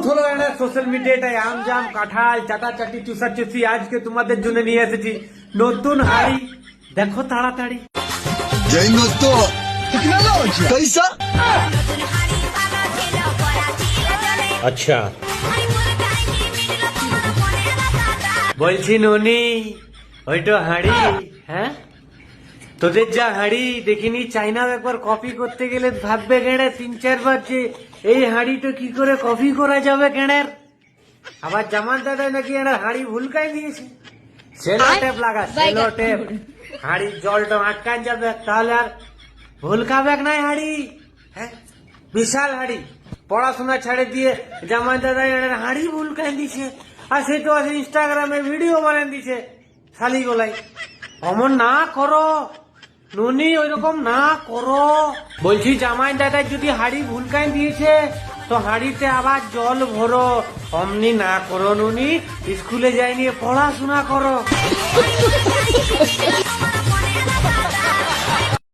হলো এনে সোশ্যাল মিডিয়াটায় আমজাম কাঁঠাল চাটাচাটি চুষাচুষি আজকে তোমাদের জন্য নিয়ে এসেছি নতুন হাড়ি দেখো তাড়াতাড়ি Tengo todo. Tecnología. ¿Pesa? আচ্ছা বলছি ননি ওইটা হাড়ি হ্যাঁ তোদের যা হাড়ি দেখিনি চাইনা একবার কপি করতে গেলে ভাববে গেড়ে 3-4 বার যে এই হাড়িটা কি করে কপি করা যাবে গেড়ের আবার জামান দাদা নাকি এরা হাড়ি ভুলকাই দিয়েছে সেলো টেপ লাগা সেলো টেপ হাড়ি জলটা আটকান যাবে তাহলে আর ভুলকাবে নাই হাড়ি হ্যাঁ বিশাল হাড়ি পড়াশোনা ছেড়ে দিয়ে জামাই দাদা এরা হাড়ি ভুলকাই দিছে আর সে তো আছে ইনস্টাগ্রামে ভিডিও বানান দিছে শালি গোলাই অমন না করো নুনি ওইরকম না করো বলছি জামাই দাদা যদি হাড়ি ভুলকাই দিয়েছে তো হাড়িতে আবার জল ভরো অমনি না করো নুনি স্কুলে যাই নিয়ে পড়াশোনা করো